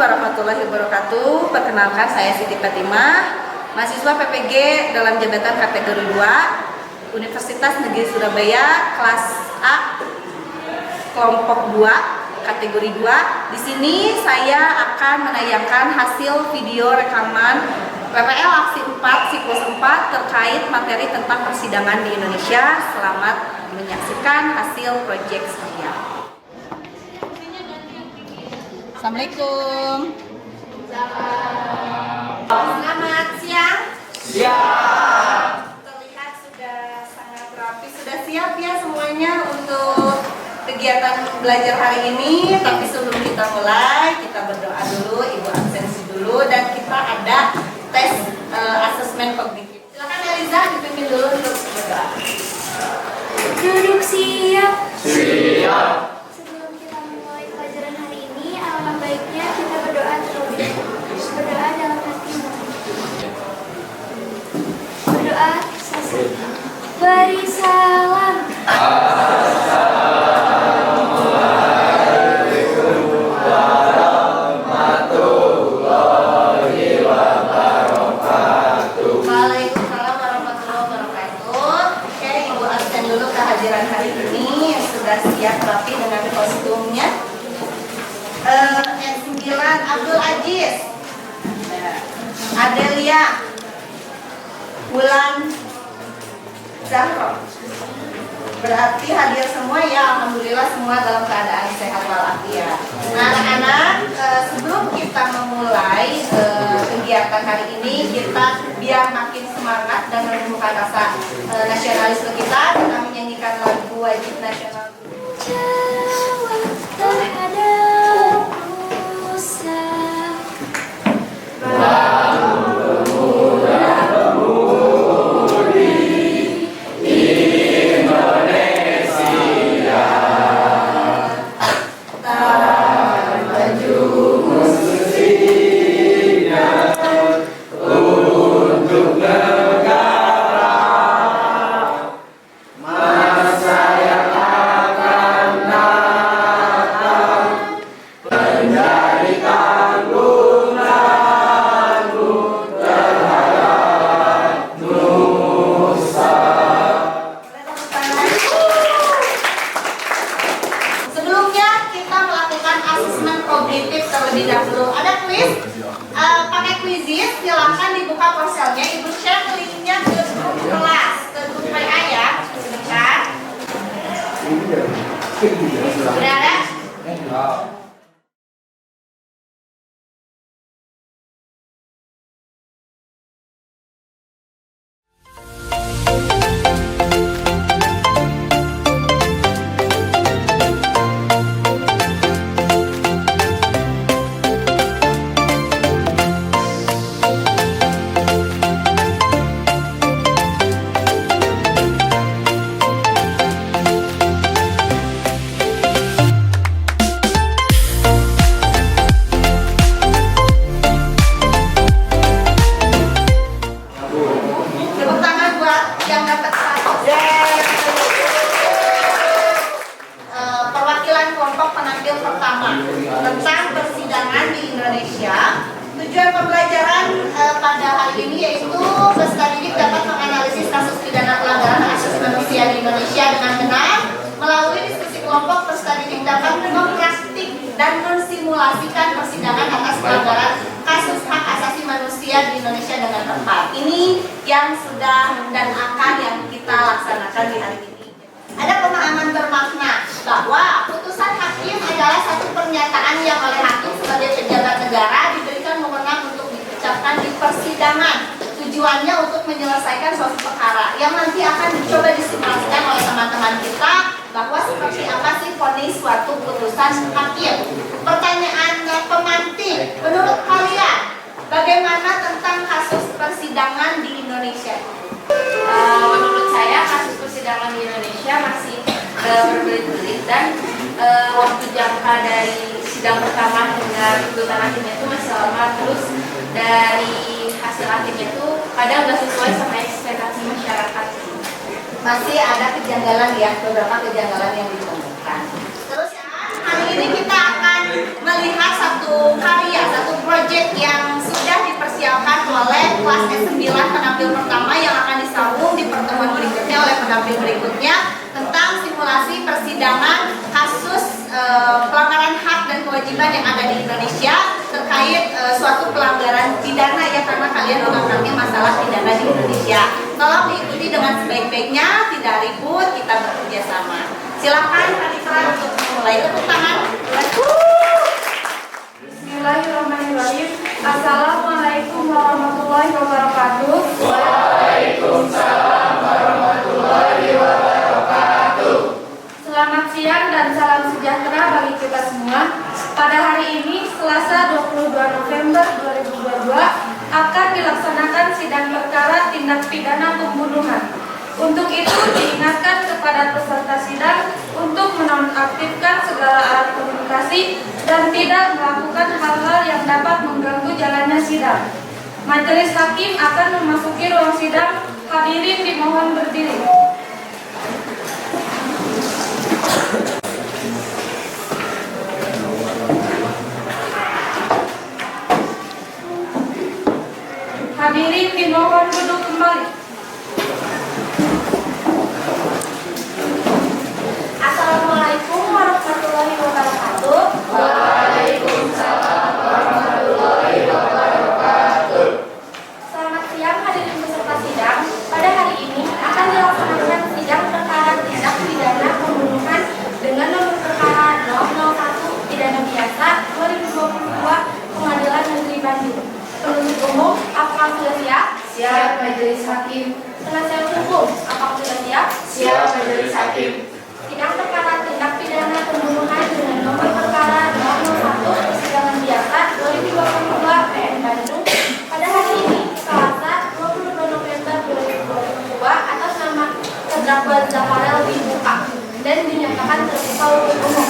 warahmatullahi wabarakatuh. Perkenalkan, saya Siti Fatimah, mahasiswa PPG dalam jabatan kategori 2 Universitas Negeri Surabaya, kelas A, kelompok 2, kategori 2. Di sini saya akan menayangkan hasil video rekaman PPL Aksi 4 Siklus 4 terkait materi tentang persidangan di Indonesia. Selamat menyaksikan hasil proyek saya. Assalamualaikum. Selamat siang. Siap. Terlihat sudah sangat rapi, sudah siap ya semuanya untuk kegiatan belajar hari ini. Tapi sebelum kita mulai, kita berdoa dulu, ibu absensi dulu, dan kita ada tes asesmen kognitif. Silakan Eliza dipimpin dulu untuk berdoa. Duduk siap. Siap. Sebelum kita memulai pelajaran hari ini, alangkah baiknya kita berdoa terlebih. Berdoa dalam hati. Berdoa selesai. Beri salam. Waalaikumsalam warahmatullahi wabarakatuh. Oke, ibu absen dulu kehadiran hari ini. Sudah siap rapi dengan kostumnya. Yang 9 Abdul Aziz, Adelia, Wulan Zahro. Berarti hadir semua ya, alhamdulillah semua dalam keadaan sehat walafiat. Nah anak-anak, sebelum kita memulai kegiatan hari ini, kita biar makin semangat dan menumbuhkan rasa nasionalisme kita menyanyikan lagu wajib nasional. Jawab terhadap Musa. Sebelumnya kita melakukan asesmen kognitif terlebih dahulu. Ada kuis, pakai kuisis. Silakan dibuka ponselnya. Ibu share linknya ke grup kelas, ke grup PA ya. Sebentar. Sudah ada? Tepuk tangan buat yang dapat satu. Perwakilan kelompok penampil pertama tentang persidangan di Indonesia. Tujuan pembelajaran pada hari ini yaitu peserta didik dapat menganalisis kasus pidana pelanggaran hak asasi manusia di Indonesia dengan benar. Melalui diskusi kelompok, peserta didik dapat mempraktik dan mensimulasikan persidangan atas pelanggaran kasus hak asasi manusia di Indonesia dengan tepat. Ini yang sudah dan akan yang kita laksanakan di hari ini. Ada pemahaman bermakna bahwa putusan hakim adalah satu pernyataan yang oleh hakim sebagai pejabat negara diberikan wewenang untuk diucapkan di persidangan. Tujuannya untuk menyelesaikan suatu perkara yang nanti akan dicoba disimulasikan oleh teman-teman kita bahwa seperti apa sih vonis suatu putusan hakim. Pertanyaan pemantik, menurut kalian bagaimana tentang kasus persidangan di Indonesia? Menurut saya kasus persidangan di Indonesia masih berbelit-belit dan waktu jangka dari sidang pertama hingga tuntutan hakimnya itu masih lama, terus dari hasil hakimnya itu kadang nggak sesuai sama ekspektasi masyarakat. Masih ada kejanggalan ya, beberapa kejanggalan yang ditemukan. Terus ya, hari ini kita akan melihat satu karya, satu proyek yang sudah dipersiapkan oleh kelas S9 penampil pertama yang akan disambung di pertemuan berikutnya oleh penampil berikutnya tentang simulasi persidangan kasus pelanggaran hak dan kewajiban yang ada di Indonesia terkait suatu pelanggaran pidana ya, karena kalian mengangkatnya masalah pidana di Indonesia. Tolong diikuti dengan sebaik-baiknya, tidak ribut, kita bekerja sama. Silakan Anitra untuk memulai. Tepuk tangan. Bismillahirrahmanirrahim. Assalamualaikum warahmatullahi wabarakatuh. Waalaikumsalam warahmatullahi wabarakatuh. Selamat siang dan salam sejahtera bagi kita semua. Pada hari ini, Selasa 22 November 2022, akan dilaksanakan sidang perkara tindak pidana pembunuhan. Untuk itu, diingatkan kepada peserta sidang untuk menonaktifkan segala alat komunikasi dan tidak melakukan hal-hal yang dapat mengganggu jalannya sidang. Majelis hakim akan memasuki ruang sidang. Hadirin dimohon berdiri. Hadirin dimohon duduk kembali. Assalamualaikum warahmatullahi wabarakatuh. Waalaikumsalam warahmatullahi wabarakatuh. Selamat siang hadirin peserta sidang. Pada hari ini akan dilaksanakan sidang perkara tindak pidana pembunuhan dengan nomor perkara 001 pidana biasa 2022 Pengadilan Negeri Bandung. Penuntut umum, apakah sudah siap? Siap, Majelis Hakim. Penasihat hukum, apakah sudah siap? Siap, Majelis Hakim. Sidang perkara tindak pidana pembunuhan dengan nomor perkara 001 persidangan biasa 2022 PN Bandung pada hari ini Selasa 22 November 2022 atas nama terdakwa Zafarel dibuka dan dinyatakan terbuka untuk umum.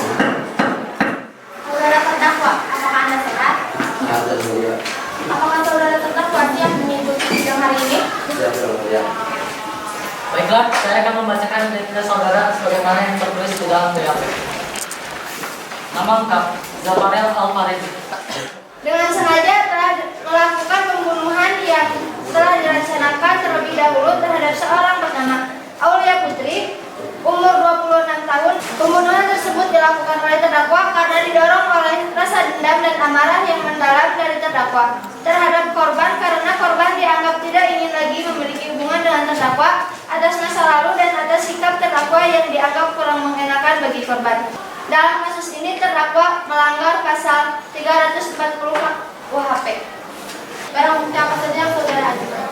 Saudara terdakwa, apakah Anda sehat? Apakah saudara terdakwa siap mengikuti sidang hari ini? Baiklah, saya akan membacakan identitas saudara sebagaimana yang tertulis di dalam BAP. Nama lengkap, Zafarel Al-Faridi. Dengan sengaja telah melakukan pembunuhan yang telah direncanakan terlebih dahulu terhadap seorang bernama Aulia Putri, umur 26 tahun. Pembunuhan tersebut dilakukan oleh terdakwa karena didorong oleh rasa dendam dan amarah yang mendalam dari terdakwa terhadap korban karena korban dianggap tidak ingin lagi memiliki hubungan dengan terdakwa atas masa lalu dan atas sikap terdakwa yang dianggap kurang mengenakan bagi korban. Dalam kasus ini terdakwa melanggar pasal 340 KUHP. Barang bukti apa saja yang saudara ajukan?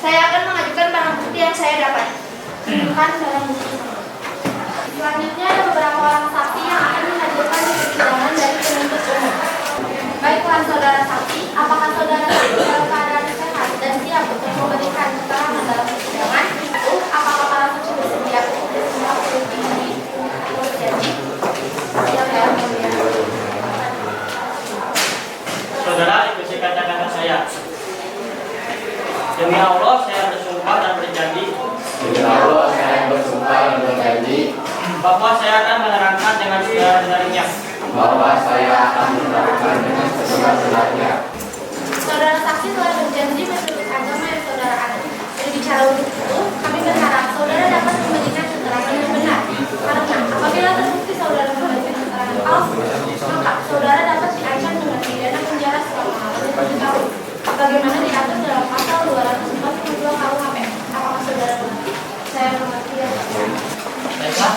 Saya akan mengajukan barang bukti yang saya dapat. Tunjukkan barang bukti. Selanjutnya ada beberapa orang saksi yang akan dihadirkan di persidangan dari penuntut umum. Baiklah saudara saksi, apakah saudara dalam keadaan sehat dan siap untuk memberikan keterangan dalam persidangan? Apakah para saksi bersedia untuk bersiap berjanji? Siap ya, mulia. Saudara, ikuti kata-kata saya. Demi Allah, saya bersumpah dan berjanji Demi Allah, saya bersumpah dan berjanji bahwa saya akan menerangkan dengan sebenar-benarnya bahwa saya akan menerangkan dengan sebenar-benarnya. Saudara saksi telah berjanji menurut agama yang saudara anut. Berbicara untuk itu, kami berharap saudara dapat memberikan keterangan yang benar. Karena apabila terbukti saudara memberikan keterangan palsu, maka saudara dapat diancam dengan pidana penjara selama 7 tahun. Bagaimana diatur dalam pasal 242 KUHP. Apakah saudara mengerti? Saya mengerti ya. Baiklah,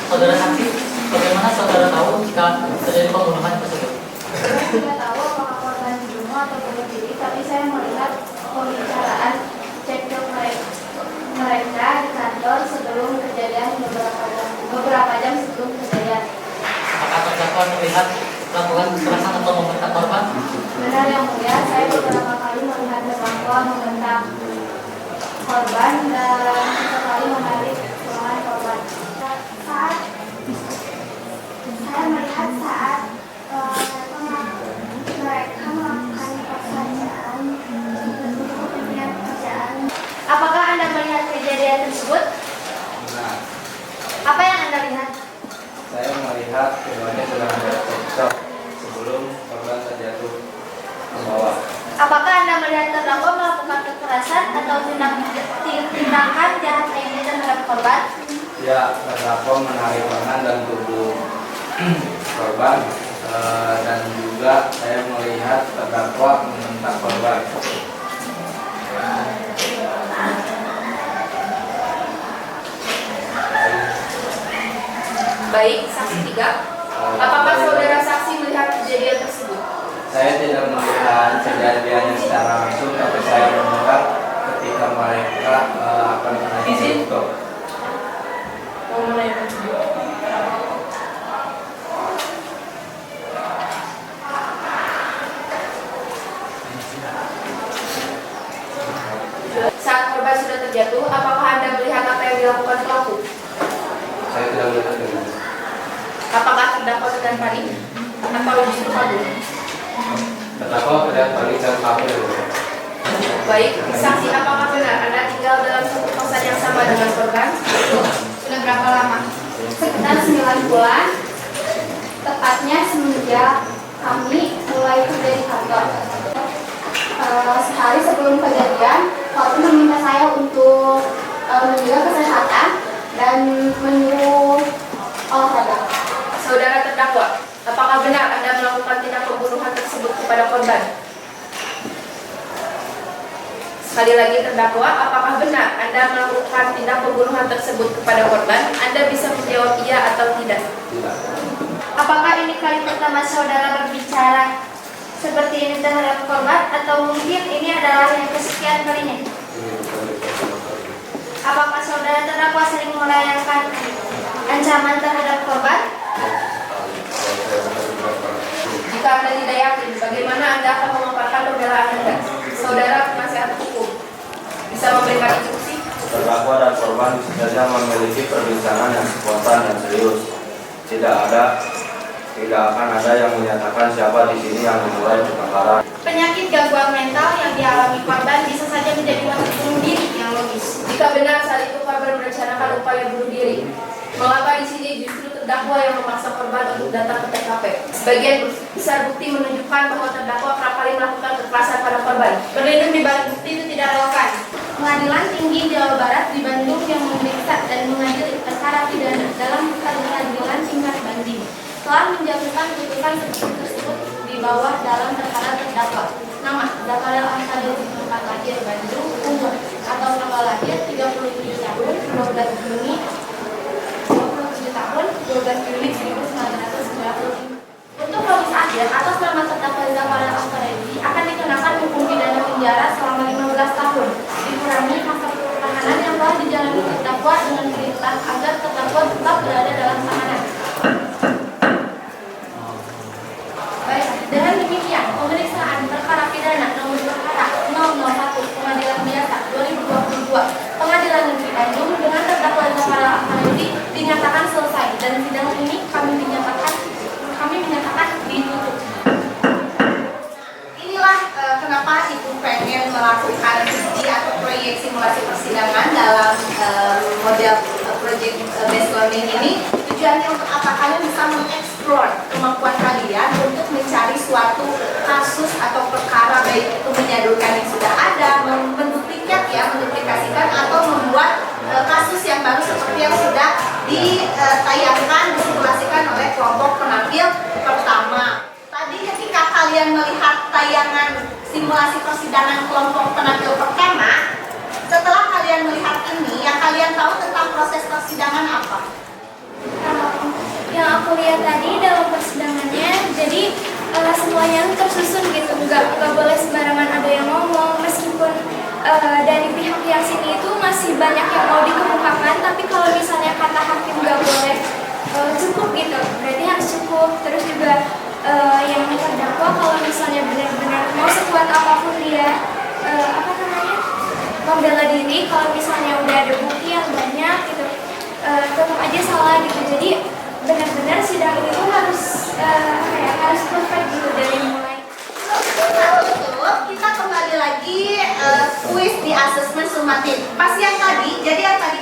saudara saksi, bagaimana saudara tahu jika terjadi pembunuhan tersebut? Saya tidak tahu apakah korban dibunuh atau bunuh diri, tapi saya melihat pembicaraan cekcok mereka di kantor sebelum kejadian beberapa jam sebelum kejadian. Apakah terdakwa terlihat melakukan kekerasan atau membentak korban? Benar yang mulia, saya beberapa kali melihat terdakwa membentak korban dan sesekali menarik lengan korban. Saat saya melihat saat mereka melakukan pekerjaan. Apakah Anda melihat kejadian tersebut? Apa yang Anda lihat? Saya melihat keduanya sedang bercekcok korban? Ya, terdakwa menarik tangan dan tubuh korban dan juga saya melihat terdakwa menentang korban. Baik, saksi 3. Apakah saudara saksi melihat kejadian tersebut? Saya tidak melihat kejadiannya secara langsung, tapi saya mendengar ketika mereka akan menaiki motor. Mau menanyakan juga. Saat korban sudah terjatuh, apakah Anda melihat apa yang dilakukan pelaku? Saya tidak melihat itu. Apakah terdakwa sedang panik atau justru kabur? Terdakwa terlihat panik dan kabur. Baik, saksi, apakah benar Anda tinggal dalam satu kosan yang sama dengan korban? Sudah berapa lama? Sekitar 9 bulan. Tepatnya semenjak kami mulai kerja di kantor. Sehari sebelum kejadian, korban meminta saya untuk menjaga kesehatan dan menyuruh olahraga. Saudara terdakwa, apakah benar Anda melakukan tindak pembunuhan tersebut kepada korban? Sekali lagi terdakwa, apakah benar Anda melakukan tindak pembunuhan tersebut kepada korban? Anda bisa menjawab iya atau tidak. Tidak. Apakah ini kali pertama saudara berbicara seperti ini terhadap korban atau mungkin ini adalah yang kesekian kalinya? Ini bukan pertama kali. Apakah saudara terdakwa sering melayangkan ancaman terhadap korban? Jika Anda tidak yakin, bagaimana Anda akan memaparkan pembelaan Anda? Saudara penasihat hukum bisa memberikan instruksi. Terdakwa dan korban saja memiliki perbincangan yang spontan dan serius. Tidak akan ada yang menyatakan siapa di sini yang memulai pertengkaran. Penyakit gangguan mental yang dialami korban bisa saja menjadi motif bunuh diri yang logis. Jika benar saat itu korban merencanakan upaya bunuh diri, mengapa di sini justru terdakwa yang memaksa korban untuk datang ke TKP? Sebagian besar bukti menunjukkan bahwa terdakwa kerap kali melakukan kekerasan pada korban. Berlindung di balik bukti itu tidak relevan. Pengadilan Tinggi Jawa Barat di Bandung yang memeriksa dan mengadili perkara pidana dalam pengadilan tingkat banding telah menjatuhkan putusan tersebut di bawah dalam perkara terdakwa. Nama Zakaria Al-Qadir lahir Bandung, umur atau tanggal lahir 37 tahun 12 Juni 27 tahun 12 Juli 1995. Untuk vonis akhir atas nama terdakwa Zakaria Al-Qadir akan dikenakan hukum pidana penjara selama 15 tahun, dikurangi masa tahanan yang telah dijalani terdakwa dengan perintah agar terdakwa tetap berada dalam tahanan. Baik, dengan demikian pemeriksaan perkara pidana nomor perkara 001 Pengadilan Biasa 2022 Pengadilan Negeri Bandung dengan terdakwa Zakaria Al-Qadir dinyatakan selesai dan sidang ini kami menyatakan ditutup. Inilah kenapa Ibu pengen melakukan uji atau proyek simulasi persidangan dalam model project based learning ini. Tujuannya untuk apa? Kalian bisa mengeksplor kemampuan kalian untuk mencari suatu kasus atau perkara, baik itu menyadurkan yang sudah ada, menduplikasikan atau membuat kasus yang baru seperti yang sudah ditayangkan, disimulasikan oleh kelompok penampil pertama. Tadi ketika kalian melihat tayangan simulasi persidangan kelompok penampil pertama, setelah kalian melihat ini, yang kalian tahu tentang proses persidangan apa? Yang aku lihat tadi dalam persidangannya, jadi semuanya tersusun gitu, nggak boleh sembarangan ada yang ngomong, meskipun dari pihak yang sini itu masih banyak yang mau dikemukakan, tapi kalau misalnya kata hakim nggak boleh cukup gitu, berarti harus cukup. Terus juga yang terdakwa kalau misalnya benar-benar mau sekuat apapun dia membela diri, kalau misalnya udah ada bukti yang banyak gitu, tetap aja salah gitu. Jadi benar-benar sidang itu harus perfect gitu dari mulai. Kita kembali lagi kuis di asesmen sumatif. Pas yang tadi, jadi yang tadi